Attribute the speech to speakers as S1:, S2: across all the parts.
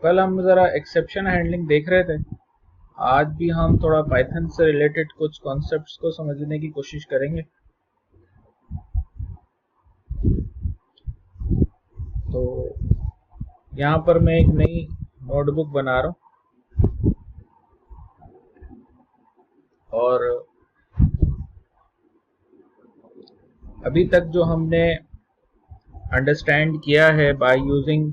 S1: कल हम ज़रा एक्सेप्शन हैंडलिंग देख रहे थे। आज भी हम थोड़ा पाइथन से रिलेटेड कुछ कॉन्सेप्ट्स को समझने की कोशिश करेंगे। तो यहाँ पर मैं एक नई नोटबुक बना रहा हूँ और अभी तक जो हमने अंडरस्टैंड किया है बाय यूजिंग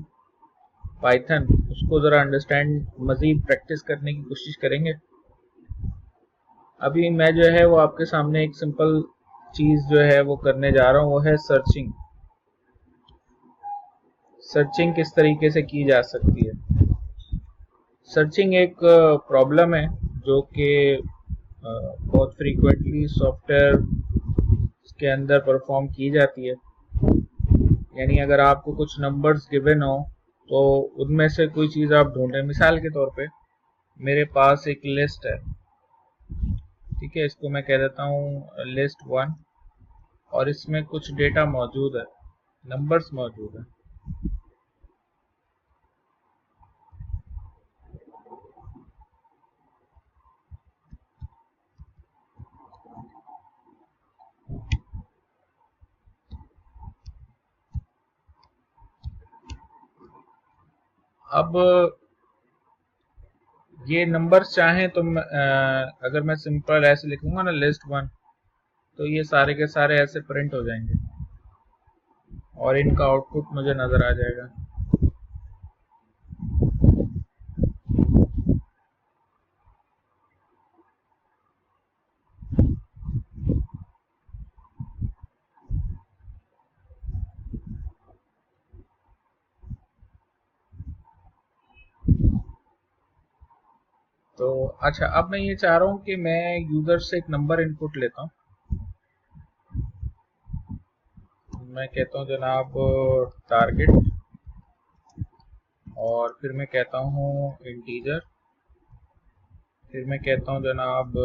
S1: पाइथन, उसको ज़रा अंडरस्टैंड मज़ीद प्रैक्टिस करने की कोशिश करेंगे। अभी मैं जो है वो आपके सामने एक सिंपल चीज़ जो है वो करने जा रहा हूँ, वो है सर्चिंग। सर्चिंग किस तरीके से की जा सकती है। सर्चिंग एक प्रॉब्लम है जो कि बहुत फ्रीक्वेंटली सॉफ्टवेयर के अंदर परफॉर्म की जाती है। यानी अगर आपको कुछ नंबर्स गिवन हो तो उनमें से कोई चीज़ आप ढूंढें। मिसाल के तौर पे मेरे पास एक लिस्ट है, ठीक है, इसको मैं कह देता हूँ लिस्ट 1 और इसमें कुछ डेटा मौजूद है, नंबर्स मौजूद है। अब ये नंबर्स चाहें तो अगर मैं सिंपल ऐसे लिखूंगा ना लिस्ट 1, तो ये सारे के सारे ऐसे प्रिंट हो जाएंगे और इनका आउटपुट मुझे नज़र आ जाएगा। तो अच्छा, अब मैं ये चाह रहा हूँ कि मैं यूज़र से एक नंबर इनपुट लेता हूँ। मैं कहता हूँ जनाब टारगेट, और फिर मैं कहता हूँ इंटीजर, फिर मैं कहता हूँ जनाब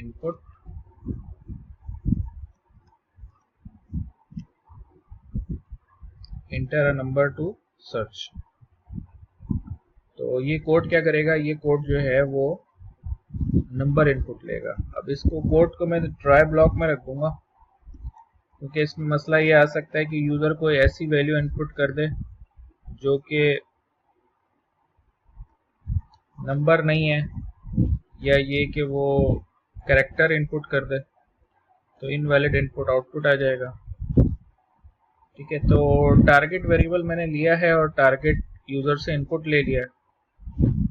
S1: input, inter a number two search. तो ये कोड क्या करेगा, ये कोड जो है वो नंबर इनपुट लेगा। अब इसको कोड को मैं ट्राई ब्लॉक में रख दूंगा, क्योंकि इसमें मसला ये आ सकता है कि यूज़र कोई ऐसी वैल्यू इनपुट कर दे जो कि नंबर नहीं है, या ये कि वो कैरेक्टर इनपुट कर दे, तो इनवैलिड इनपुट आउटपुट आ जाएगा। ठीक है, तो टारगेट वेरिएबल मैंने लिया है और टारगेट यूज़र से इनपुट ले लिया है।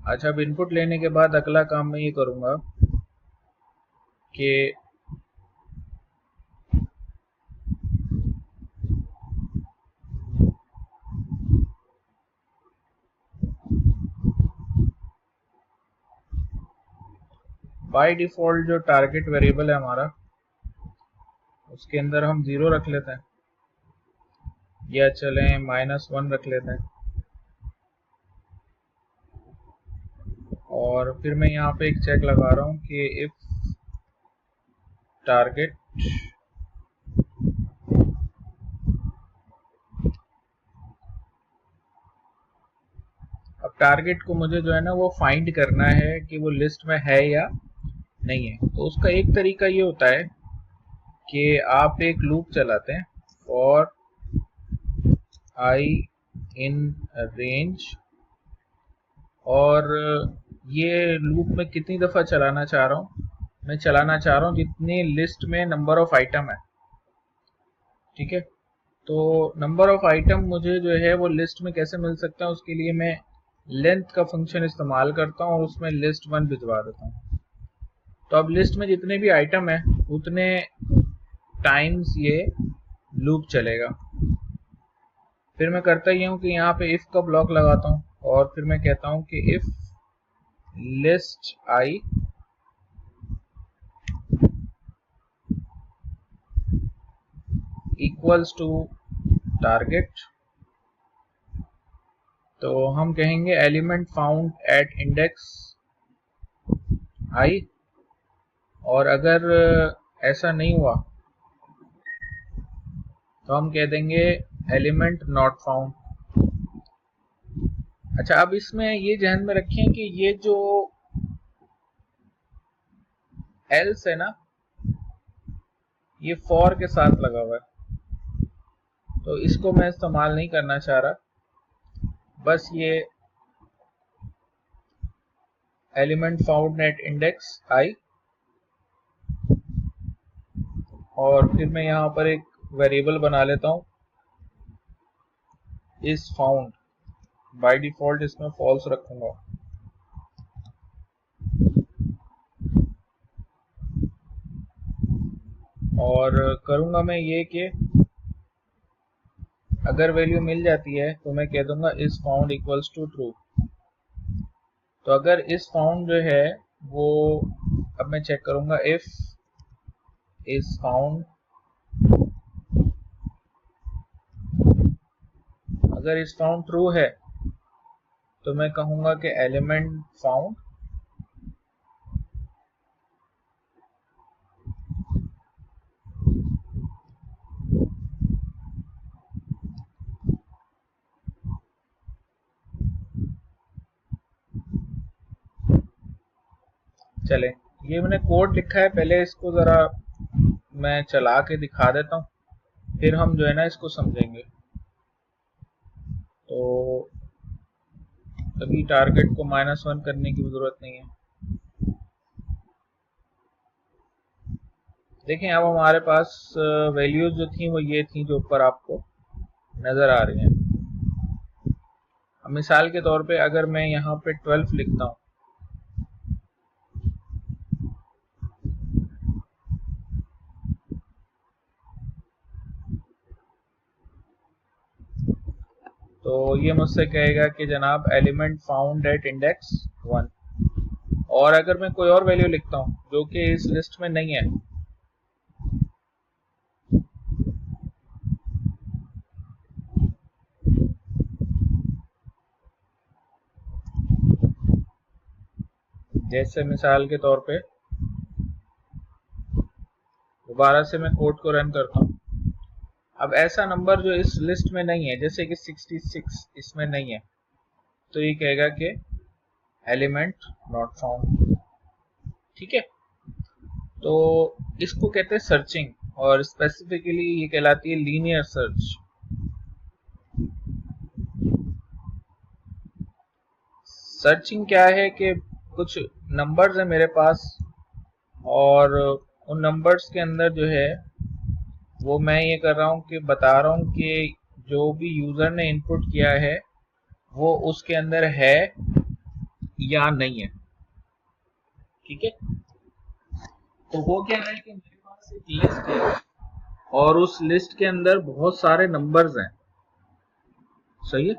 S1: अच्छा, अब इनपुट लेने के बाद अगला काम मैं ये करूँगा कि बाय डिफ़ॉल्ट जो टारगेट वेरिएबल है हमारा, उसके अंदर हम 0 रख लेते हैं, या चलें -1 रख लेते हैं। और फिर मैं यहाँ पे एक चेक लगा रहा हूँ कि इफ टारगेट अब टारगेट को मुझे जो है ना वो फाइंड करना है कि वो लिस्ट में है या नहीं है। तो उसका एक तरीका ये होता है कि आप एक लूप चलाते हैं फॉर आई इन रेंज, और ये लूप में कितनी दफ़ा चलाना चाह रहा हूँ, मैं चलाना चाह रहा हूँ जितनी लिस्ट में नंबर ऑफ आइटम है। ठीक है, तो नंबर ऑफ आइटम मुझे जो है वो लिस्ट में कैसे मिल सकता है, उसके लिए मैं लेंथ का फंक्शन इस्तेमाल करता हूँ और उसमें लिस्ट 1 भिजवा देता हूँ। तो अब लिस्ट में जितने भी आइटम है उतने टाइम्स ये लूप चलेगा। फिर मैं करता ये हूँ कि यहाँ पे इफ का ब्लॉक लगाता हूँ और फिर मैं कहता हूँ कि if list i equals to target, तो हम कहेंगे element found at index i, और अगर ऐसा नहीं हुआ तो हम कह देंगे एलिमेंट नॉट फाउंड। अच्छा, अब इसमें ये ध्यान में रखें कि ये जो एल्स है ना, ये फॉर के साथ लगा हुआ है, तो इसको मैं इस्तेमाल नहीं करना चाह रहा। बस ये element found at index i, और फिर मैं यहाँ पर एक वेरिएबल बना लेता हूँ इस फाउंड। बाय डिफॉल्ट इसमें फॉल्स रखूंगा। और करूंगा मैं ये कि अगर वैल्यू मिल जाती है तो मैं कह दूंगा इस फाउंड इक्वल्स टू ट्रू। तो अगर इस फाउंड जो है वो, अब मैं चेक करूंगा इफ इस फाउंड, अगर इस फाउंड ट्रू है तो मैं कहूंगा कि एलिमेंट फाउंड चले। ये मैंने कोड लिखा है, पहले इसको जरा मैं चला के दिखा देता हूँ, फिर हम जो है ना इसको समझेंगे। तो अभी टारगेट को -1 करने की जरूरत नहीं है। देखें, अब हमारे पास वैल्यूज जो थी वो ये थी जो ऊपर आपको नजर आ रही हैं। अब मिसाल के तौर पे अगर मैं यहाँ पे 12 लिखता हूँ, तो ये मुझसे कहेगा कि जनाब एलिमेंट फाउंड एट इंडेक्स 1। और अगर मैं कोई और वैल्यू लिखता हूँ जो कि इस लिस्ट में नहीं है, जैसे मिसाल के तौर पे दोबारा से मैं कोड को रन करता हूँ। अब ऐसा नंबर जो इस लिस्ट में नहीं है, जैसे कि 66 इसमें नहीं है, तो ये कहेगा कि एलिमेंट नॉट फाउंड। ठीक है, तो इसको कहते हैं सर्चिंग, और स्पेसिफिकली ये कहलाती है लीनियर सर्च। सर्चिंग क्या है कि कुछ नंबर्स है मेरे पास, और उन नंबर्स के अंदर जो है वो मैं ये कर रहा हूँ कि बता रहा हूँ कि जो भी यूजर ने इनपुट किया है वो उसके अंदर है या नहीं है। ठीक है, तो वो क्या है कि मेरे पास एक लिस्ट है और उस लिस्ट के अंदर बहुत सारे नंबर्स हैं। सही है,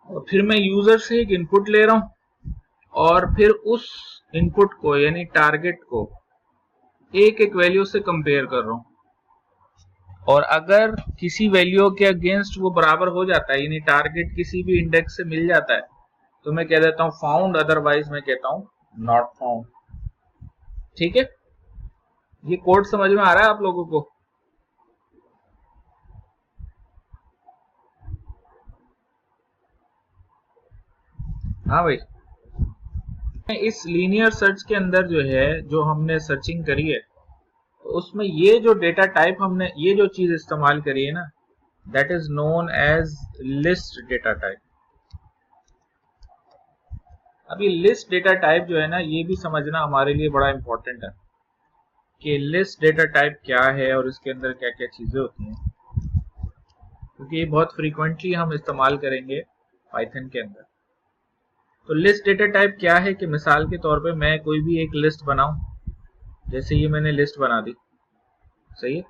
S1: और फिर मैं यूजर से एक इनपुट ले रहा हूं और फिर उस इनपुट को यानी टारगेट को एक एक वैल्यू से कंपेयर कर रहा हूं, और अगर किसी वैल्यू के अगेंस्ट वो बराबर हो जाता है यानी टारगेट किसी भी इंडेक्स से मिल जाता है तो मैं कह देता हूं फाउंड, अदरवाइज मैं कहता हूं नॉट फाउंड। ठीक है, ये कोड समझ में आ रहा है आप लोगों को? हाँ भाई, इस लीनियर सर्च के अंदर जो है, जो हमने सर्चिंग करी है, तो उसमें ये जो डेटा टाइप हमने ये जो चीज इस्तेमाल करी है ना, that is known as list data type. अभी लिस्ट डेटा टाइप जो है ना, ये भी समझना हमारे लिए बड़ा इंपॉर्टेंट है कि लिस्ट डेटा टाइप क्या है और इसके अंदर क्या क्या चीजें होती हैं, क्योंकि ये बहुत फ्रीक्वेंटली हम इस्तेमाल करेंगे पाइथन के अंदर। तो लिस्ट डेटा टाइप क्या है कि मिसाल के तौर पे मैं कोई भी एक लिस्ट बनाऊं, जैसे ये मैंने लिस्ट बना दी, सही है,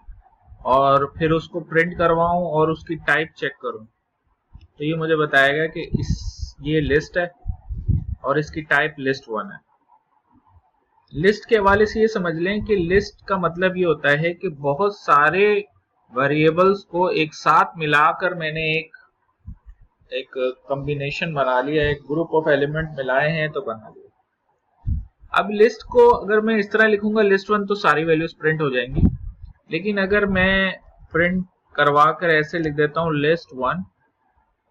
S1: और फिर उसको प्रिंट करवाऊं और उसकी टाइप चेक करूं, तो ये मुझे बताएगा कि ये लिस्ट है और इसकी टाइप list1 है। लिस्ट के हवाले से ये समझ लें कि लिस्ट का मतलब ये होता है कि बहुत सारे वेरिएबल्स को एक साथ मिलाकर मैंने एक कॉम्बिनेशन बना लिया, एक ग्रुप ऑफ एलिमेंट मिलाए हैं तो बना लिया। अब लिस्ट को अगर मैं इस तरह लिखूंगा list1 तो सारी वैल्यूज प्रिंट हो जाएंगी, लेकिन अगर मैं प्रिंट करवा कर ऐसे लिख देता हूं list1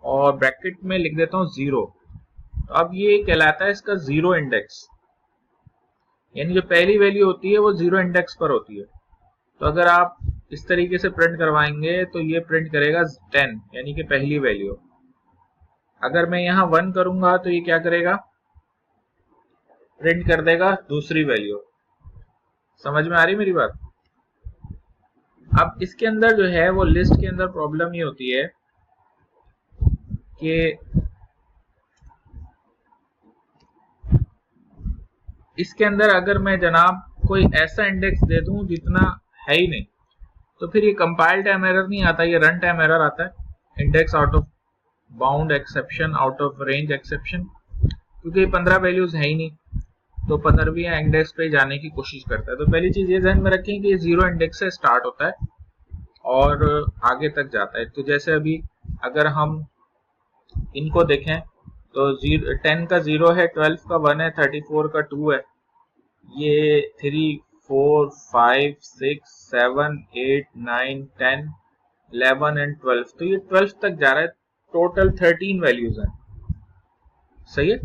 S1: और ब्रैकेट में लिख देता हूँ 0। तो अब ये कहलाता है इसका 0 इंडेक्स, यानी जो पहली वैल्यू होती है वो 0 इंडेक्स पर होती है। तो अगर आप इस तरीके से प्रिंट करवाएंगे तो ये प्रिंट करेगा 10, यानी कि पहली वैल्यू। अगर मैं यहाँ 1 करूंगा तो ये क्या करेगा, प्रिंट कर देगा दूसरी वैल्यू। समझ में आ रही मेरी बात? अब इसके अंदर जो है वो लिस्ट के अंदर प्रॉब्लम ये होती है कि इसके अंदर अगर मैं जनाब कोई ऐसा इंडेक्स दे दूं जितना है ही नहीं, तो फिर ये कंपाइल टाइम एरर नहीं आता, ये रन टाइम एरर आता है, index out of bound exception, out of range exception, क्योंकि 15 वैल्यूज है ही नहीं, तो 15वीं इंडेक्स पे जाने की कोशिश करता है। तो पहली चीज ये ध्यान में रखें कि ये 0 इंडेक्स से स्टार्ट होता है और आगे तक जाता है। तो जैसे अभी अगर हम इनको देखें तो 10 का 0 है, 12 का 1 है, 34 का 2 है, ये 3, 4, 5, 6, 7, 8, 9, 10, 11 एंड 12, तो ये 12 तक जा रहा है। टोटल 13 वैल्यूज हैं। सही है।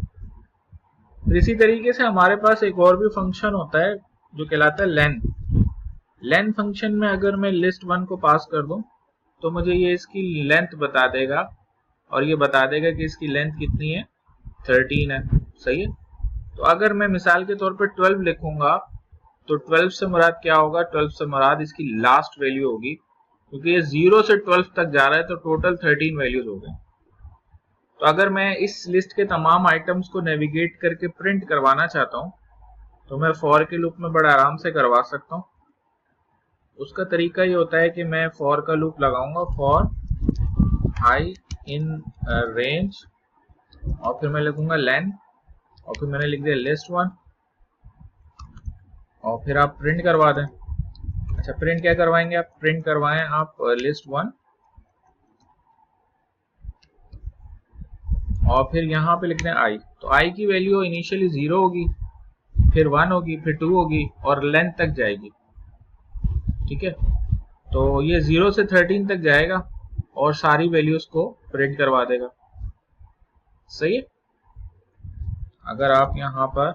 S1: तो इसी तरीके से हमारे पास एक और भी फंक्शन होता है जो कहलाता है लेन। लेन फंक्शन में अगर मैं लिस्ट 1 को पास कर दूं तो मुझे ये इसकी लेंथ बता देगा, और ये बता देगा कि इसकी लेंथ कितनी है, 13 है। सही है। तो अगर मैं मिसाल के तौर पर 12 लिखूंगा तो 12 से मुराद क्या होगा, 12 से मुराद इसकी लास्ट वैल्यू होगी, क्योंकि ये 0 से 12 तक जा रहा है, तो टोटल 13 वैल्यूज हो गए। तो अगर मैं इस लिस्ट के तमाम आइटम्स को नेविगेट करके प्रिंट करवाना चाहता हूं तो मैं फॉर के लूप में बड़ा आराम से करवा सकता हूं। उसका तरीका ये होता है कि मैं फॉर का लूप लगाऊंगा, फॉर आई इन रेंज, और फिर मैं लिखूंगा लेन, और फिर मैंने लिख दिया लिस्ट 1, और फिर आप प्रिंट करवा दें। अच्छा, प्रिंट क्या करवाएंगे आप, प्रिंट करवाएं आप लिस्ट 1, और फिर यहाँ पे लिख दें आई। तो आई की वैल्यू इनिशियली 0 होगी, फिर 1 होगी, फिर 2 होगी, और लेंथ तक जाएगी। ठीक है। तो ये 0 से 13 तक जाएगा और सारी वैल्यूज को प्रिंट करवा देगा। सही है। अगर आप यहाँ पर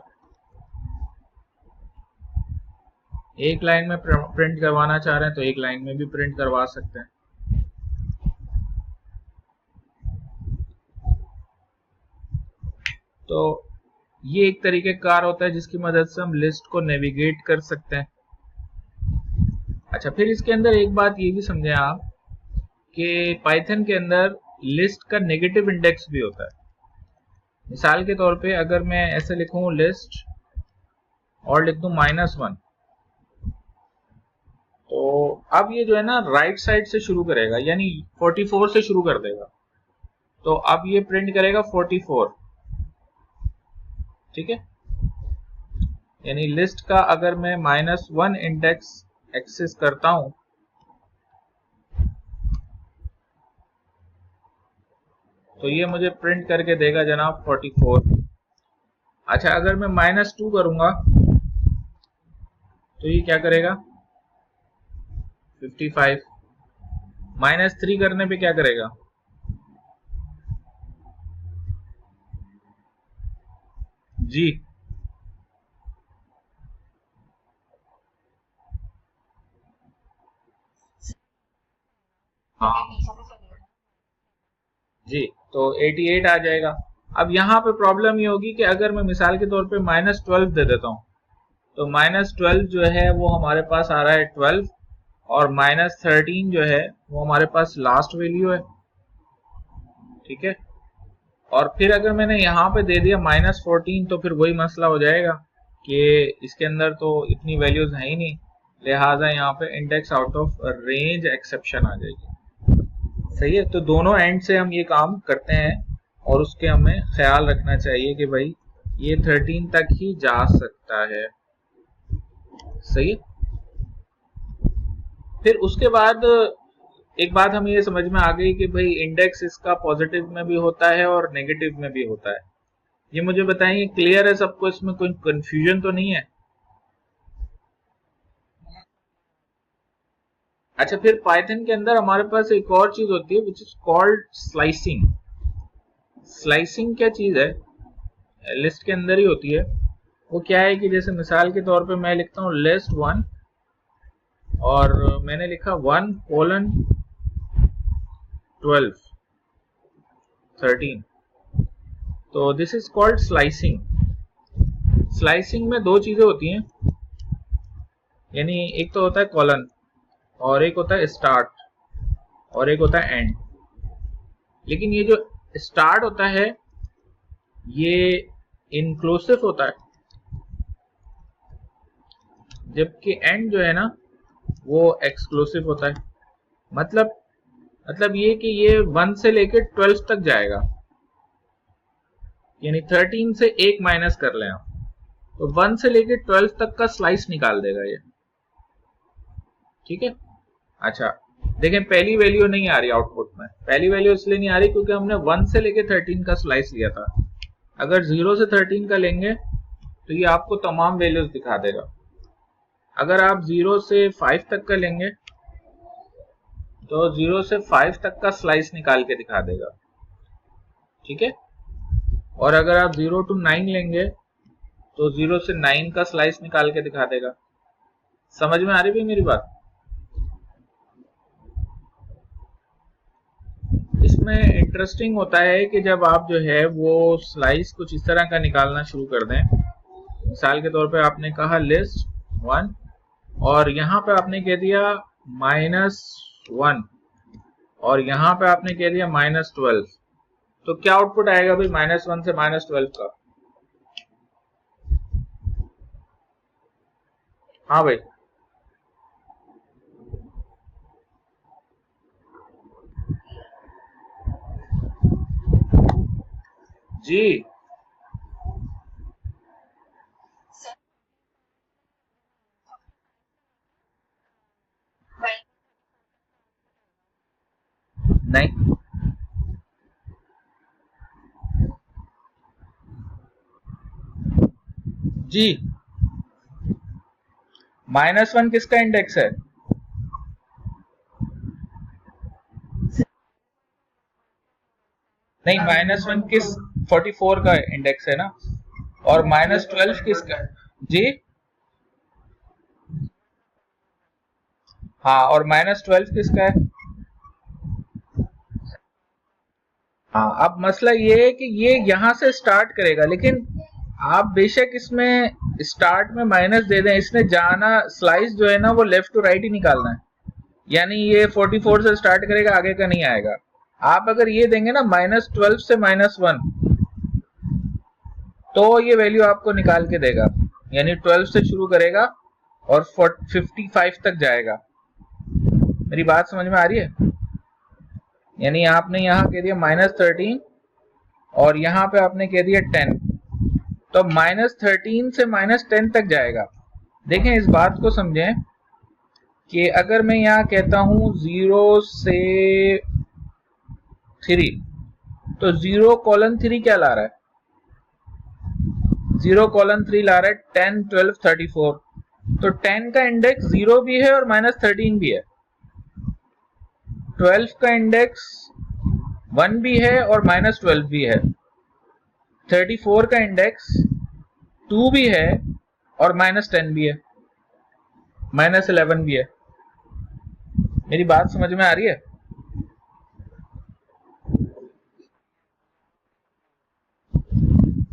S1: एक लाइन में प्रिंट करवाना चाह रहे हैं तो एक लाइन में भी प्रिंट करवा सकते हैं। तो ये एक तरीके का कार होता है जिसकी मदद से हम लिस्ट को नेविगेट कर सकते हैं। अच्छा, फिर इसके अंदर एक बात ये भी समझें आप कि पाइथन के अंदर लिस्ट का नेगेटिव इंडेक्स भी होता है। मिसाल के तौर पे अगर मैं ऐसे लिखूं लिस्ट और लिख दूं -1, तो अब ये जो है ना राइट साइड से शुरू करेगा, यानी 44 से शुरू कर देगा। तो अब ये प्रिंट करेगा 44। ठीक है। यानी लिस्ट का अगर मैं -1 इंडेक्स एक्सेस करता हूं तो ये मुझे प्रिंट करके देगा जनाब 44। अच्छा, अगर मैं -2 करूंगा तो ये क्या करेगा, 55। -3 करने पे क्या करेगा, जी हाँ जी, तो 88 आ जाएगा। अब यहाँ पे प्रॉब्लम ये होगी कि अगर मैं मिसाल के तौर पे -12 दे देता हूँ तो -12 जो है वो हमारे पास आ रहा है 12, और -13 जो है वो हमारे पास लास्ट वैल्यू है। ठीक है। और फिर अगर मैंने यहाँ पे दे दिया -14 तो फिर वही मसला हो जाएगा कि इसके अंदर तो इतनी वैल्यूज है ही नहीं, लिहाजा यहाँ पे index out of range exception आ जाएगी। सही है। तो दोनों एंड से हम ये काम करते हैं और उसके हमें ख्याल रखना चाहिए कि भाई ये 13 तक ही जा सकता है। सही है। फिर उसके बाद एक बात हमें ये समझ में आ गई कि भाई इंडेक्स इसका पॉजिटिव में भी होता है और नेगेटिव में भी होता है। ये मुझे बताएं, क्लियर है सबको, इसमें कोई कंफ्यूजन तो नहीं है? अच्छा, फिर पाइथन के अंदर हमारे पास एक और चीज होती है which is called slicing. Slicing क्या चीज है, लिस्ट के अंदर ही होती है। वो क्या है कि जैसे मिसाल के तौर पे मैं लिखता हूँ लिस्ट 1 और मैंने लिखा 1:12 13, तो this is called slicing. Slicing में दो चीजें होती हैं, यानी एक तो होता है कॉलन और एक होता है स्टार्ट और एक होता है एंड। लेकिन ये जो स्टार्ट होता है ये इंक्लूसिव होता है, जबकि एंड जो है ना वो एक्सक्लूसिव होता है। मतलब ये कि ये 1 से लेकर 12 तक जाएगा, यानी 13 से 1 माइनस कर लें आप, तो 1 से लेकर 12 तक का स्लाइस निकाल देगा ये। ठीक है, अच्छा देखें पहली वैल्यू नहीं आ रही आउटपुट में। पहली वैल्यू इसलिए नहीं आ रही क्योंकि हमने 1 से लेकर 13 का स्लाइस लिया था। अगर 0 से 13 का लेंगे तो ये आपको तमाम वैल्यूज दिखा देगा। अगर आप 0 से 5 तक का लेंगे तो 0 से 5 तक का स्लाइस निकाल के दिखा देगा। ठीक है, और अगर आप 0 to 9 लेंगे तो 0 से 9 का स्लाइस निकाल के दिखा देगा। समझ में आ रही है मेरी बात? इसमें इंटरेस्टिंग होता है कि जब आप जो है वो स्लाइस कुछ इस तरह का निकालना शुरू कर दें, मिसाल के तौर पे आपने कहा लिस्ट 1 और यहाँ पे आपने कह दिया -1 और यहाँ पे आपने कह दिया -12, तो क्या आउटपुट आएगा भाई -1 से -12 का? हाँ भाई, जी नहीं जी, -1 किसका इंडेक्स है? नहीं, -1 किस 44 का इंडेक्स है ना, और -12 किसका? जी हाँ, और -12 किसका है? हाँ, अब मसला ये है कि ये यहाँ से स्टार्ट करेगा, लेकिन आप बेशक इसमें स्टार्ट में माइनस दे दें, इसने जाना स्लाइस जो है ना वो लेफ्ट टू राइट ही निकालना है, यानी ये 44 से स्टार्ट करेगा, आगे का नहीं आएगा। आप अगर ये देंगे ना -12 से -1 तो ये वैल्यू आपको निकाल के देगा, यानी 12 से शुरू करेगा और 55 तक जाएगा। मेरी बात समझ में आ रही है? यानी आपने यहाँ कह दिया -13 और यहाँ पे आपने कह दिया 10, तो -13 से -10 तक जाएगा। देखें इस बात को समझें कि अगर मैं यहाँ कहता हूँ 0 से 3, तो 0:3 क्या ला रहा है? 0:3 ला रहा है 10, 12, 34, तो 10 का इंडेक्स 0 भी है और -13 भी है, 12 का इंडेक्स 1 भी है और -12 भी है, 34 का इंडेक्स 2 भी है और -10 भी है, -11 भी है। मेरी बात समझ में आ रही है?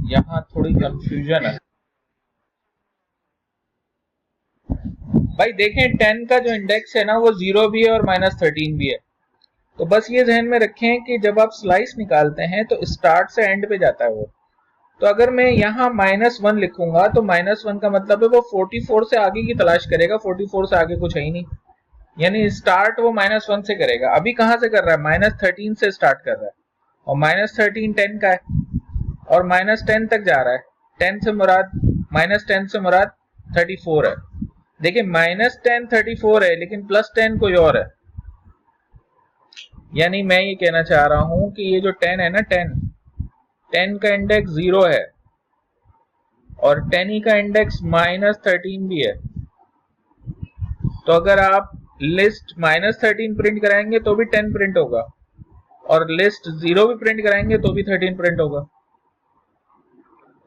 S1: यहाँ थोड़ी कंफ्यूजन है भाई। देखें 10 का जो इंडेक्स है ना वो 0 भी है और -13 भी है, तो बस ये ध्यान में रखें कि जब आप स्लाइस निकालते हैं तो स्टार्ट से एंड पे जाता है वो। तो अगर मैं यहाँ -1 लिखूंगा तो -1 का मतलब है वो 44 से आगे की तलाश करेगा, 44 से आगे कुछ है ही नहीं, यानी स्टार्ट वो -1 से करेगा। अभी कहाँ से कर रहा है? -13 से स्टार्ट कर रहा है, और -13 10 का है और -10 तक जा रहा है। 10 से मुराद -10 से मुराद 34 है। देखिए -10 34 है, लेकिन +10 कोई और है। यानी मैं ये कहना चाह रहा हूं कि ये जो 10 है ना, 10 का इंडेक्स 0 है और 10 ही का इंडेक्स -13 भी है। तो अगर आप लिस्ट -13 प्रिंट कराएंगे तो भी 10 प्रिंट होगा, और लिस्ट 0 भी प्रिंट कराएंगे तो भी 13 प्रिंट होगा।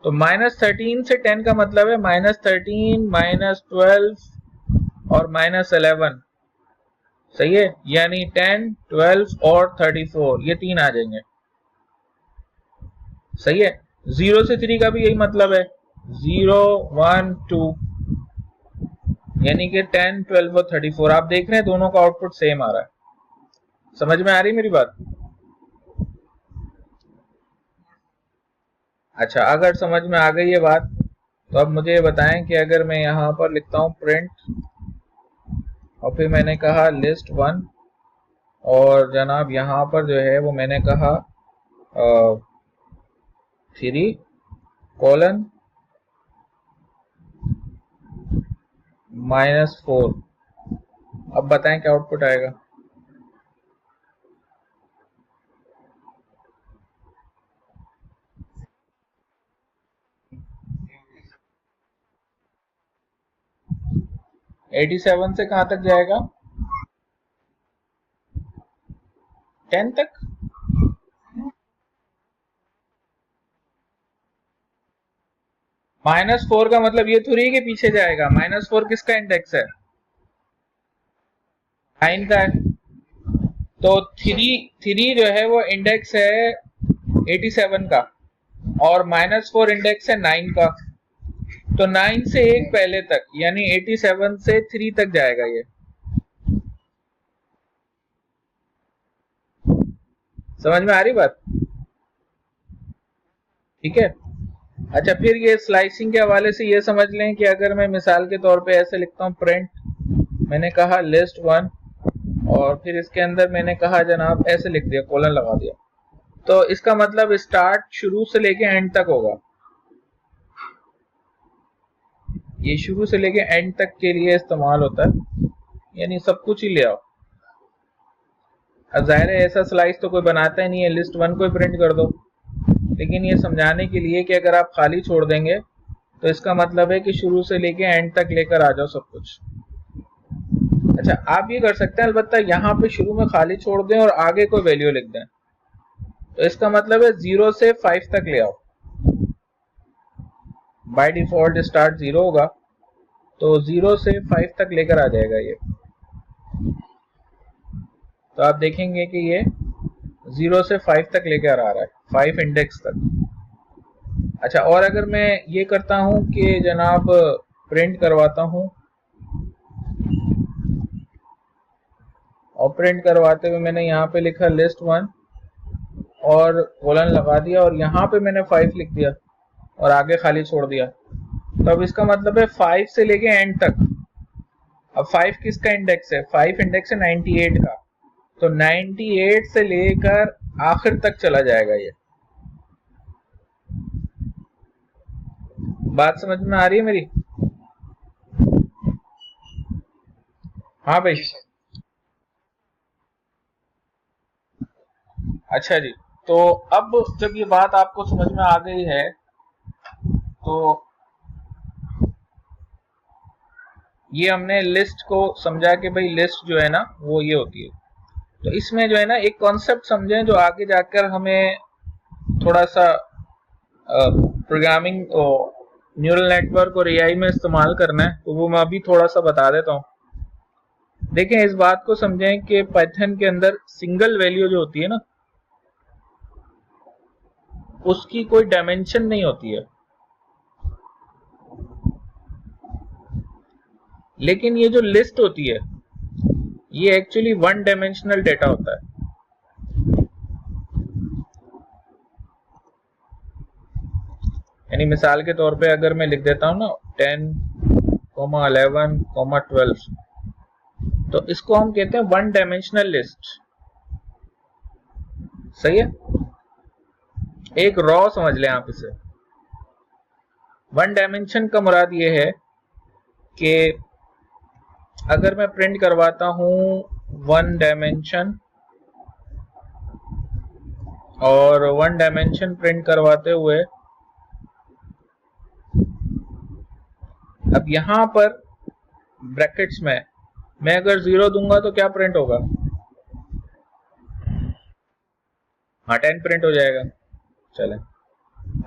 S1: तो -13 से 10 का मतलब है -13, -12 और -11, सही है, यानी 10, 12 और 34 ये 3 आ जाएंगे, सही है। 0 से 3 का भी यही मतलब है, 0, 1, 2, यानी कि 10, 12 और 34। आप देख रहे हैं दोनों का आउटपुट सेम आ रहा है। समझ में आ रही मेरी बात? अच्छा, अगर समझ में आ गई ये बात तो अब मुझे ये बताएं कि अगर मैं यहाँ पर लिखता हूँ प्रिंट और फिर मैंने कहा लिस्ट 1 और जनाब यहाँ पर जो है वो मैंने कहा 3 कोलन -4, अब बताएं क्या आउटपुट आएगा। एटी सेवन से कहाँ तक जाएगा? 10 तक। -4 का मतलब ये थोड़ी है कि पीछे जाएगा। -4 किसका इंडेक्स है? 9 का है। तो 3 जो है वो इंडेक्स है 87 का और -4 इंडेक्स है 9 का। तो 9 से एक पहले तक यानी 87 से 3 तक जाएगा ये। समझ में आ रही बात? ठीक है। अच्छा, फिर ये स्लाइसिंग के हवाले से ये समझ लें कि अगर मैं मिसाल के तौर पे ऐसे लिखता हूँ प्रिंट, मैंने कहा लिस्ट 1 और फिर इसके अंदर मैंने कहा जनाब ऐसे लिख दिया, कोलन लगा दिया, तो इसका मतलब स्टार्ट शुरू से लेके एंड तक होगा। ये शुरू से लेके एंड तक के लिए इस्तेमाल होता है, यानी सब कुछ ही ले आओ। अब जाहिर है ऐसा स्लाइस तो कोई बनाता ही नहीं है, लिस्ट 1 को ही प्रिंट कर दो, लेकिन ये समझाने के लिए कि अगर आप खाली छोड़ देंगे तो इसका मतलब है कि शुरू से लेके एंड तक लेकर आ जाओ सब कुछ। अच्छा, आप ये कर सकते हैं अलबत्ता यहाँ पे शुरू में खाली छोड़ दें और आगे कोई वैल्यू लिख दें, तो इसका मतलब है 0 से 5 तक ले आओ। बाय डिफॉल्ट स्टार्ट 0 होगा, तो 0 से 5 तक लेकर आ जाएगा ये। तो आप देखेंगे कि ये 0 से 5 तक लेकर आ रहा है, 5 इंडेक्स तक। अच्छा, और अगर मैं ये करता हूं कि जनाब प्रिंट करवाता हूं और प्रिंट करवाते हुए मैंने यहाँ पे लिखा लिस्ट 1 और कोलन लगा दिया और यहाँ पे मैंने 5 लिख दिया और आगे खाली छोड़ दिया, तो अब इसका मतलब है 5 से लेके एंड तक। अब 5 किसका इंडेक्स है? 5 इंडेक्स है 98 का, तो 98 से लेकर आखिर तक चला जाएगा ये। बात समझ में आ रही है मेरी? हाँ भाई। अच्छा जी, तो अब जब ये बात आपको समझ में आ गई है तो ये हमने लिस्ट को समझा कि भाई लिस्ट जो है ना वो ये होती है। तो इसमें जो है ना एक कॉन्सेप्ट समझें जो आगे जाकर हमें थोड़ा सा प्रोग्रामिंग न्यूरल नेटवर्क और एआई में इस्तेमाल करना है, तो वो मैं अभी थोड़ा सा बता देता हूँ। देखें, इस बात को समझें कि पाइथन के अंदर सिंगल वैल्यू जो होती है ना उसकी कोई डायमेंशन नहीं होती है, लेकिन ये जो लिस्ट होती है ये एक्चुअली वन डायमेंशनल डेटा होता है। यानी मिसाल के तौर पे अगर मैं लिख देता हूं ना 10, 11, 12, तो इसको हम कहते हैं वन डायमेंशनल लिस्ट। सही है, एक रॉ समझ लें आप इसे। वन डायमेंशन का मुराद ये है कि अगर मैं प्रिंट करवाता हूं वन डायमेंशन और वन डायमेंशन प्रिंट करवाते हुए अब यहां पर ब्रैकेट्स में मैं अगर 0 दूंगा तो क्या प्रिंट होगा? हाँ 10 प्रिंट हो जाएगा। चलें,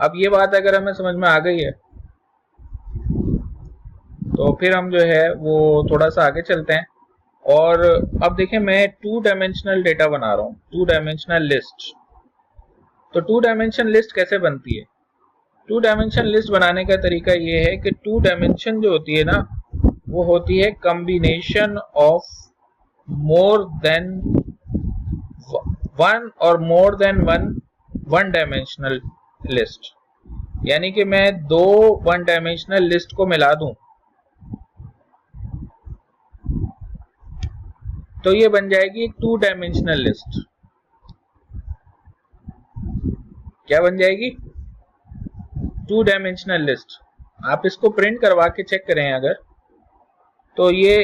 S1: अब ये बात अगर हमें समझ में आ गई है तो फिर हम जो है वो थोड़ा सा आगे चलते हैं। और अब देखें, मैं 2 डायमेंशनल डेटा बना रहा हूँ, 2 डायमेंशनल लिस्ट। तो 2 डायमेंशन लिस्ट कैसे बनती है? 2 डायमेंशन लिस्ट बनाने का तरीका ये है कि 2 डायमेंशन जो होती है ना, वो होती है combination of more than one और more than one dimensional list. यानी कि मैं 2 वन डायमेंशनल लिस्ट को मिला दूं तो ये बन जाएगी एक 2 डायमेंशनल लिस्ट। क्या बन जाएगी? 2 डायमेंशनल लिस्ट। आप इसको प्रिंट करवा के चेक करें अगर, तो ये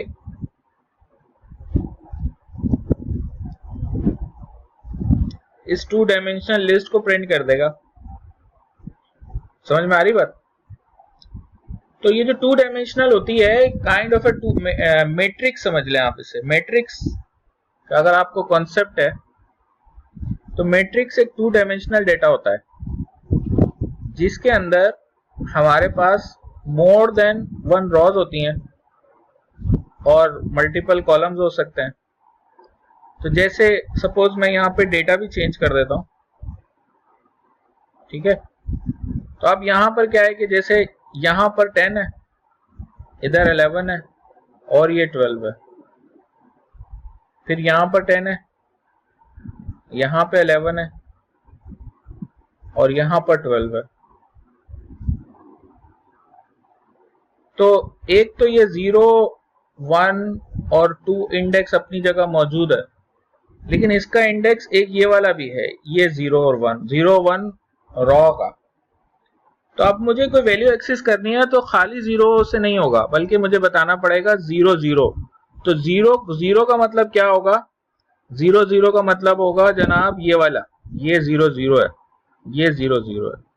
S1: इस 2 डायमेंशनल लिस्ट को प्रिंट कर देगा। समझ में आ रही बात? तो ये जो 2 डायमेंशनल होती है, काइंड ऑफ ए मैट्रिक्स समझ लें आप इसे। मैट्रिक्स का अगर आपको कॉन्सेप्ट है तो मैट्रिक्स एक 2 डायमेंशनल डेटा होता है जिसके अंदर हमारे पास मोर देन 1 रॉज होती हैं और मल्टीपल कॉलम्स हो सकते हैं। तो जैसे सपोज मैं यहाँ पे डेटा भी चेंज कर देता हूँ, ठीक है। तो अब यहाँ पर क्या है कि जैसे यहाँ पर 10 है, इधर 11 है और ये 12 है। फिर यहाँ पर 10 है, यहाँ पे 11 है और यहाँ पर 12 है। तो एक तो ये 0, 1 और 2 इंडेक्स अपनी जगह मौजूद है, लेकिन इसका इंडेक्स एक ये वाला भी है, ये 0 और 1, 0 1 रॉ का। तो अब मुझे कोई वैल्यू एक्सेस करनी है तो खाली 0 से नहीं होगा, बल्कि मुझे बताना पड़ेगा 0 0। तो 0 0 का मतलब क्या होगा? 0 0 का मतलब होगा जनाब ये वाला, ये 0 0 है, ये 0 0 है।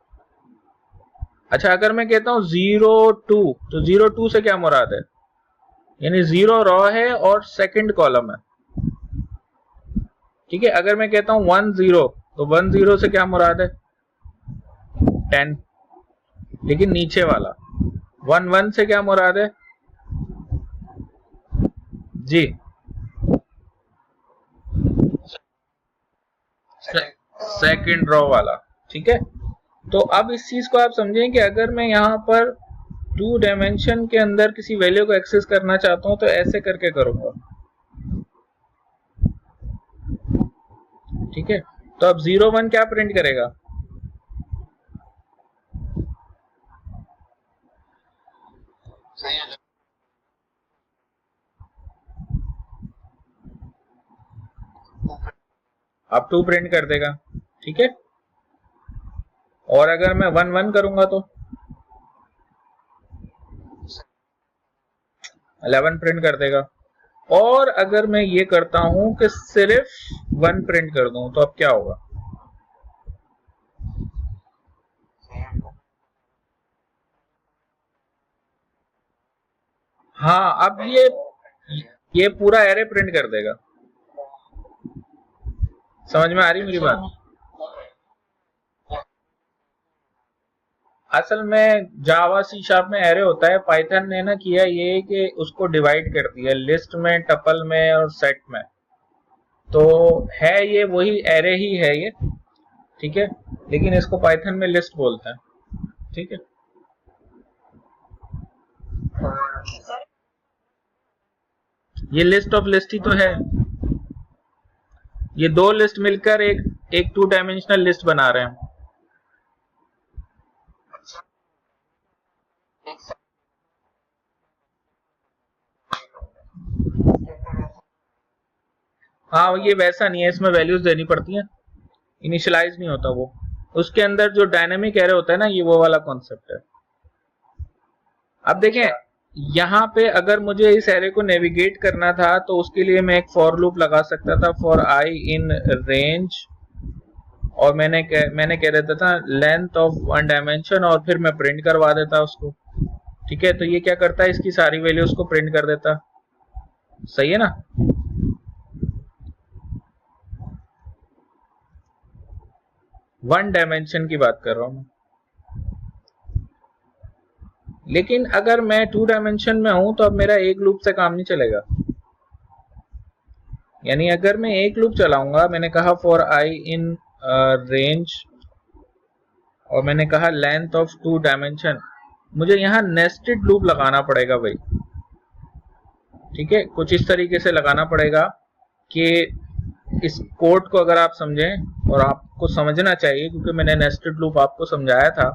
S1: अच्छा, अगर मैं कहता हूं 0 2, तो 0 2 से क्या मुराद है? यानी 0 रॉ है और सेकंड कॉलम है, ठीक है। अगर मैं कहता हूं 1 0, तो 1 0 से क्या मुराद है? 10, लेकिन नीचे वाला। 1 1 से क्या मुराद है जी? सेकंड रॉ वाला, ठीक है। तो अब इस चीज को आप समझें कि अगर मैं यहाँ पर 2 डायमेंशन के अंदर किसी वैल्यू को एक्सेस करना चाहता हूं तो ऐसे करके करूंगा, ठीक है। तो अब 0 1 क्या प्रिंट करेगा? अब 2 प्रिंट कर देगा, ठीक है। और अगर मैं 1 1 करूंगा तो 11 प्रिंट कर देगा। और अगर मैं ये करता हूं कि सिर्फ 1 प्रिंट कर दूं तो अब क्या होगा? हाँ, अब ये पूरा एरे प्रिंट कर देगा। समझ में आ रही मेरी बात? असल में जावा सी शार्प में एरे होता है, पाइथन ने ना किया ये कि उसको डिवाइड कर दिया लिस्ट में, टपल में और सेट में। तो है ये वही एरे ही है ये, ठीक है, लेकिन इसको पाइथन में लिस्ट बोलते हैं, ठीक है। ये लिस्ट ऑफ लिस्ट ही तो है। ये 2 लिस्ट मिलकर एक 2 डायमेंशनल लिस्ट बना रहे हैं। हाँ, ये वैसा नहीं है, इसमें वैल्यूज देनी पड़ती हैं, इनिशियलाइज नहीं होता वो। उसके अंदर जो डायनेमिक एरे होता है ना, ये वो वाला कॉन्सेप्ट है। अब देखें, यहाँ पे अगर मुझे इस एरे को नेविगेट करना था तो उसके लिए मैं एक फॉर लूप लगा सकता था, फॉर आई इन रेंज, और मैंने कह देता था लेंथ ऑफ 1 डायमेंशन और फिर मैं प्रिंट करवा देता उसको, ठीक है। तो ये क्या करता है, इसकी सारी वैल्यूज को प्रिंट कर देता। सही है ना? वन डायमेंशन की बात कर रहा हूं मैं। लेकिन अगर मैं टू डायमेंशन में हूं तो अब मेरा एक लूप से काम नहीं चलेगा। यानी अगर मैं एक लूप चलाऊंगा, मैंने कहा फॉर आई इन रेंज, और मैंने कहा लेंथ ऑफ टू डायमेंशन, मुझे यहां नेस्टेड लूप लगाना पड़ेगा भाई। ठीक है, कुछ इस तरीके से लगाना पड़ेगा कि इस कोड को अगर आप समझें, और आपको समझना चाहिए क्योंकि मैंने नेस्टेड लूप आपको समझाया था,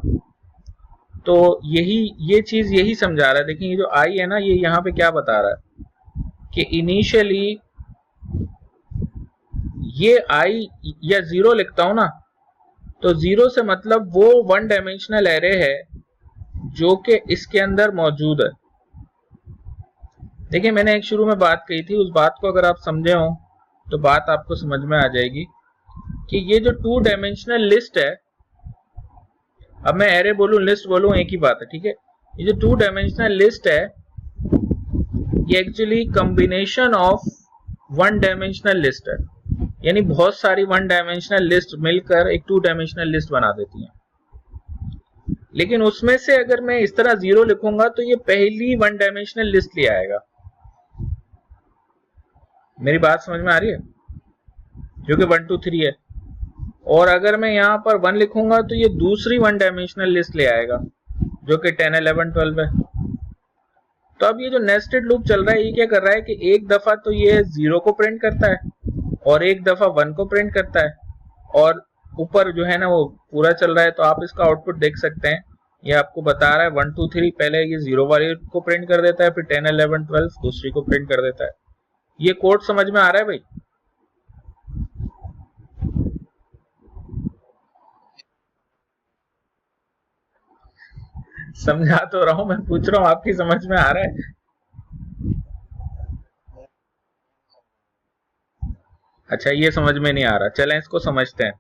S1: तो ये चीज यही समझा रहा है। देखिए ये जो आई है ना, ये यहाँ पे क्या बता रहा है कि इनिशियली ये आई या जीरो लिखता हूं ना, तो जीरो से मतलब वो वन डायमेंशनल एरे है जो कि इसके अंदर मौजूद है। देखिए मैंने एक शुरू में बात कही थी, उस बात को अगर आप समझे हो तो बात आपको समझ में आ जाएगी कि ये जो टू डायमेंशनल लिस्ट है, अब मैं एरे बोलूं लिस्ट बोलूं एक ही बात है। ठीक है, ये जो टू डायमेंशनल लिस्ट है ये actually combination of one dimensional list है। यानी बहुत सारी वन डायमेंशनल लिस्ट मिलकर एक टू डायमेंशनल लिस्ट बना देती हैं। लेकिन उसमें से अगर मैं इस तरह जीरो लिखूंगा तो ये पहली वन डायमेंशनल लिस्ट ले आएगा। मेरी बात समझ में आ रही है? जो कि 1 2 3 है। और अगर मैं यहां पर 1 लिखूंगा तो ये दूसरी वन डायमेंशनल लिस्ट ले आएगा जो कि 10 11 12 है। तो अब ये जो नेस्टेड लूप चल रहा है ये क्या कर रहा है कि एक दफा तो ये 0 को प्रिंट करता है और एक दफा 1 को प्रिंट करता है, और ऊपर जो है ना वो पूरा चल रहा है। तो आप इसका आउटपुट देख सकते हैं, ये आपको बता रहा है 1 2 3 पहले ये 0 वाली को प्रिंट कर देता है, फिर 10 11 12 दूसरी को प्रिंट कर देता है। ये कोड समझ में आ रहा है भाई? समझा तो रहा हूं, मैं पूछ रहा हूं आपकी समझ में आ रहा है? अच्छा ये समझ में नहीं आ रहा, चलें इसको समझते हैं।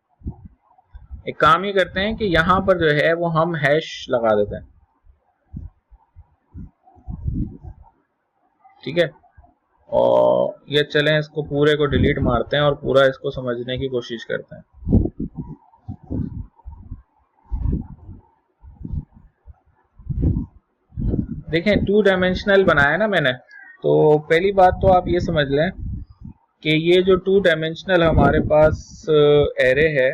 S1: एक काम ये करते हैं कि यहां पर जो है वो हम हैश लगा देते हैं। ठीक है, और ये चलें इसको पूरे को डिलीट मारते हैं और पूरा इसको समझने की कोशिश करते हैं। देखें टू डायमेंशनल बनाया ना मैंने, तो पहली बात तो आप ये समझ लें कि ये जो टू डायमेंशनल हमारे पास एरे है,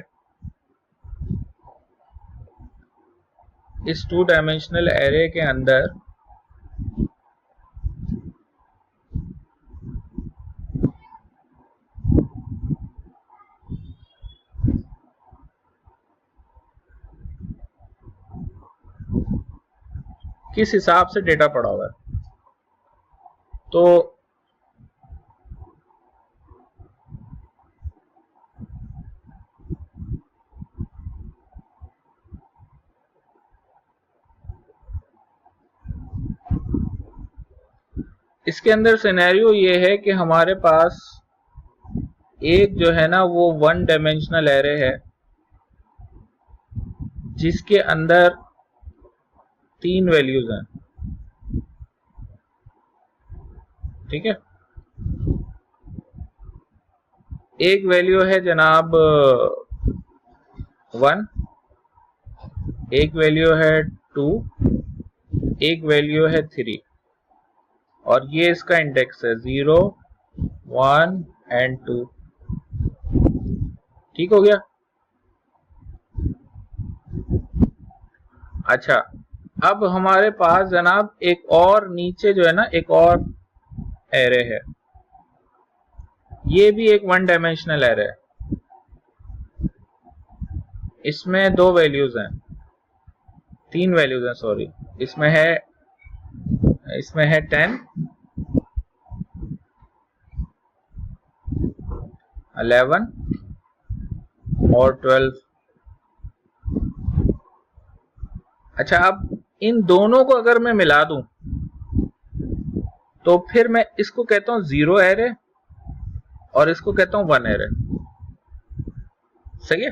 S1: इस टू डायमेंशनल एरे के अंदर किस हिसाब से डेटा पड़ा हुआ है। तो इसके अंदर सिनेरियो ये है कि हमारे पास एक जो है ना वो वन डायमेंशनल एरे है जिसके अंदर 3 वैल्यूज हैं। ठीक है, एक वैल्यू है जनाब 1, एक वैल्यू है 2, एक वैल्यू है 3, और ये इसका इंडेक्स है 0 1 एंड 2। ठीक हो गया? अच्छा, अब हमारे पास जनाब एक और नीचे जो है ना एक और एरे है, ये भी एक वन डायमेंशनल एरे है। इसमें 2 वैल्यूज हैं, 3 वैल्यूज हैं सॉरी। इसमें है 10 11 और 12। अच्छा, अब इन दोनों को अगर मैं मिला दूं तो फिर मैं इसको कहता हूं 0 एरे और इसको कहता हूं 1 एरे। सही है?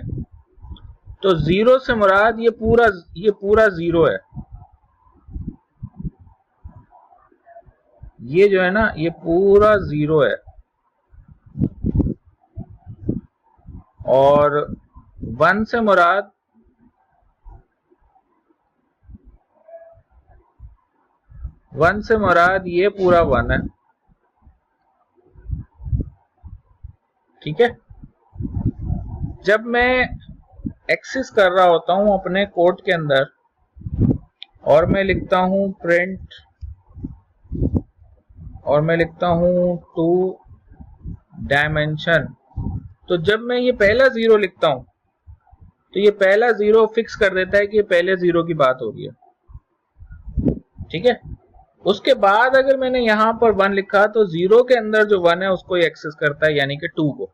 S1: तो 0 से मुराद ये पूरा 0 है। ये जो है ना ये पूरा 0 है, और वन से मुराद ये पूरा वन है, ठीक है। जब मैं एक्सेस कर रहा होता हूं अपने कोड के अंदर और मैं लिखता हूं प्रिंट और मैं लिखता हूं टू डायमेंशन, तो जब मैं ये पहला जीरो लिखता हूं तो ये पहला जीरो फिक्स कर देता है कि ये पहले जीरो की बात हो रही है, ठीक है। उसके बाद अगर मैंने यहां पर वन लिखा तो जीरो के अंदर जो वन है उसको एक्सेस करता है, यानी कि टू को।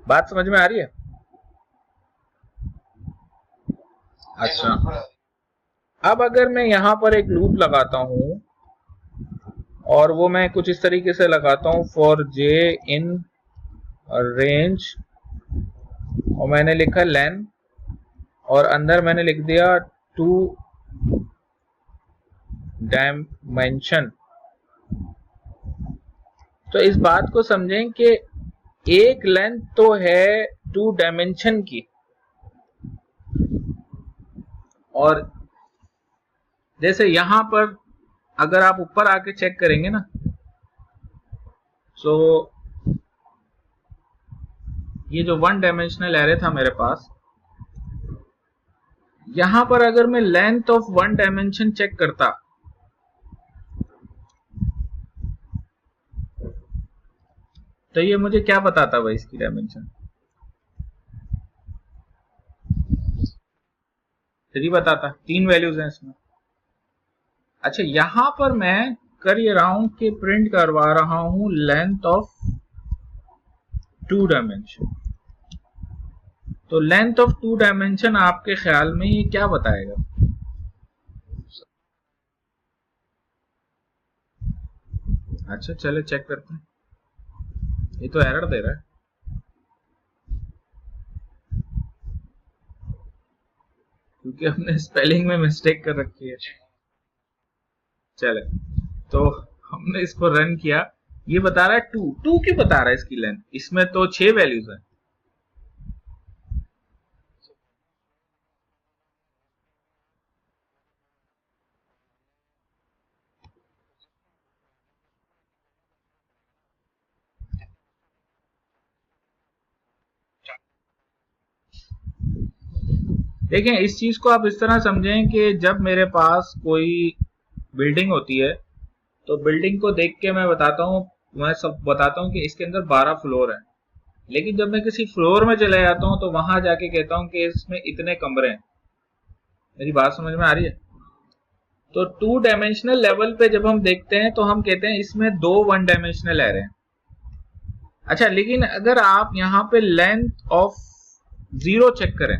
S1: बात समझ में आ रही है? अच्छा, अब अगर मैं यहां पर एक लूप लगाता हूं और वो मैं कुछ इस तरीके से लगाता हूं, फॉर जे इन रेंज, और मैंने लिखा लेन और अंदर मैंने लिख दिया टू डायमेंशन, तो इस बात को समझें कि एक लेंथ तो है टू डायमेंशन की, और जैसे यहां पर अगर आप ऊपर आके चेक करेंगे ना, तो ये जो वन डायमेंशनल एरे था मेरे पास, यहां पर अगर मैं length of one dimension check करता तो ये मुझे क्या बताता भाई इसकी डायमेंशन? 3 बताता, 3 वैल्यूज हैं इसमें। अच्छा, यहां पर मैं कर ये रहा हूं कि प्रिंट करवा रहा हूं लेंथ ऑफ टू डायमेंशन, तो लेंथ ऑफ टू डायमेंशन आपके ख्याल में ये क्या बताएगा? अच्छा चले चेक करते हैं, ये तो एरर दे रहा है, क्योंकि हमने स्पेलिंग में मिस्टेक कर रखी है। चले, तो हमने इसको रन किया, ये बता रहा है टू, टू क्यों बता रहा है इसकी लेंथ? इसमें तो 6 वैल्यूज है। देखें, इस चीज को आप इस तरह समझें कि जब मेरे पास कोई बिल्डिंग होती है तो बिल्डिंग को देख के मैं सब बताता हूं कि इसके अंदर 12 फ्लोर है, लेकिन जब मैं किसी फ्लोर में चले जाता हूं तो वहां जाके कहता हूं कि इसमें इतने कमरे हैं। मेरी बात समझ में आ रही है? तो टू डायमेंशनल लेवल पे जब हम देखते हैं तो हम कहते हैं इसमें 2 वन डायमेंशनल एरे हैं। अच्छा, लेकिन अगर आप यहां पे लेंथ ऑफ जीरो चेक करें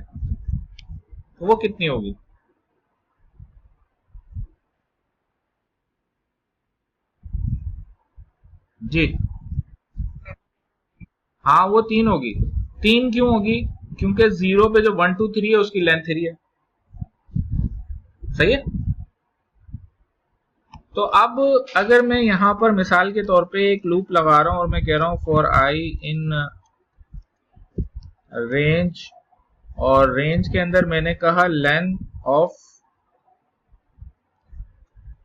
S1: तो वो कितनी होगी? जी हाँ, वो 3 होगी। 3 क्यों होगी? क्योंकि जीरो पे जो 1 2 3 है उसकी लेंथ 3 है, सही है। तो अब अगर मैं यहां पर मिसाल के तौर पे एक लूप लगा रहा हूं और मैं कह रहा हूं फॉर आई इन रेंज, और रेंज के अंदर मैंने कहा लेंथ ऑफ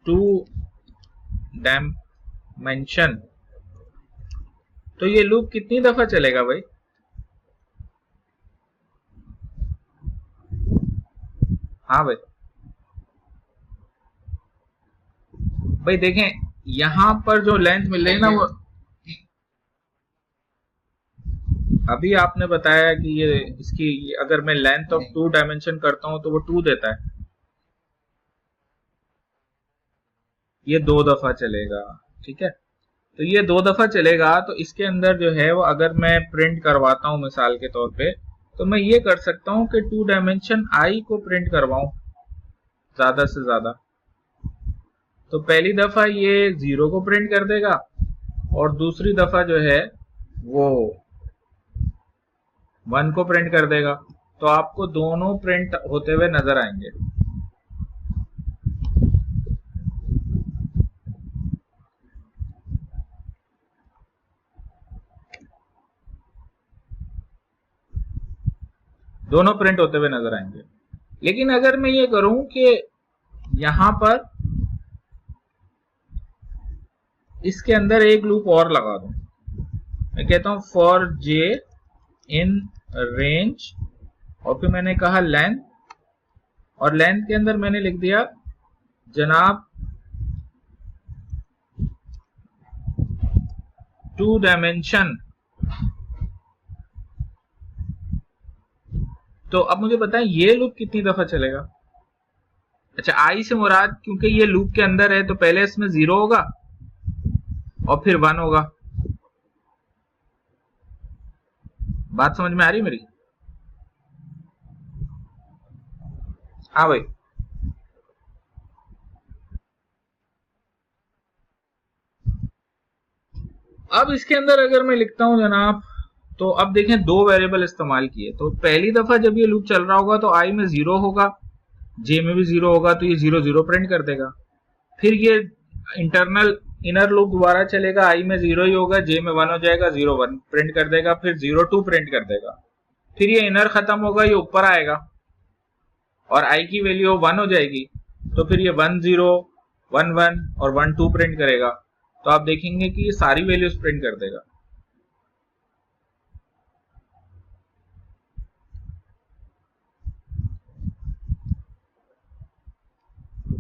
S1: टू डायमेंशन, तो ये लूप कितनी दफा चलेगा भाई? हाँ भाई, भाई देखें यहां पर जो लेंथ मिल रही है ना, वो अभी आपने बताया कि ये इसकी अगर मैं लेंथ ऑफ टू डायमेंशन करता हूं तो वो 2 देता है, ये 2 दफा चलेगा, ठीक है। तो ये 2 दफा चलेगा, तो इसके अंदर जो है वो अगर मैं प्रिंट करवाता हूं मिसाल के तौर पे, तो मैं ये कर सकता हूं कि टू डायमेंशन आई को प्रिंट करवाऊं ज्यादा से ज्यादा। तो पहली दफा ये 0 को प्रिंट कर देगा और दूसरी दफा जो है वो 1 को प्रिंट कर देगा, तो आपको दोनों प्रिंट होते हुए नजर आएंगे। दोनों प्रिंट होते हुए नजर आएंगे। लेकिन अगर मैं ये करूं कि यहां पर इसके अंदर एक लूप और लगा दूं, मैं कहता हूं फॉर जे इन रेंज, और फिर मैंने कहा लेंथ, और लेंथ के अंदर मैंने लिख दिया जनाब 2 डायमेंशन। तो अब मुझे बताएं ये लूप कितनी दफा चलेगा। अच्छा, आई से मुराद क्योंकि ये लूप के अंदर है तो पहले इसमें 0 होगा और फिर 1 होगा। बात समझ में आ रही मेरी? हाँ भाई। अब इसके अंदर अगर मैं लिखता हूं जनाब, तो अब देखें दो वेरिएबल इस्तेमाल किए। तो पहली दफा जब ये लूप चल रहा होगा तो आई में 0 होगा, जे में भी 0 होगा, तो ये 0 0 प्रिंट कर देगा। फिर ये इंटरनल इनर लूप दोबारा चलेगा, आई में 0 ही होगा, जे में 1 हो जाएगा, 0 1 प्रिंट कर देगा, फिर 0 2 प्रिंट कर देगा। फिर ये इनर खत्म होगा, ये ऊपर आएगा और आई की वैल्यू 1 हो जाएगी, तो फिर ये 1 0 1 1 और 1 2 प्रिंट करेगा। तो आप देखेंगे कि ये सारी वैल्यूज प्रिंट कर देगा।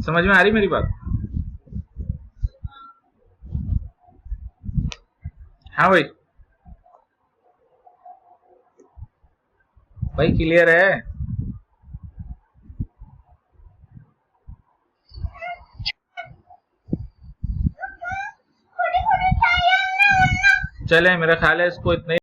S1: समझ में आ रही मेरी बात? हाँ भाई। भाई क्लियर है? चले, मेरा ख्याल है इसको इतने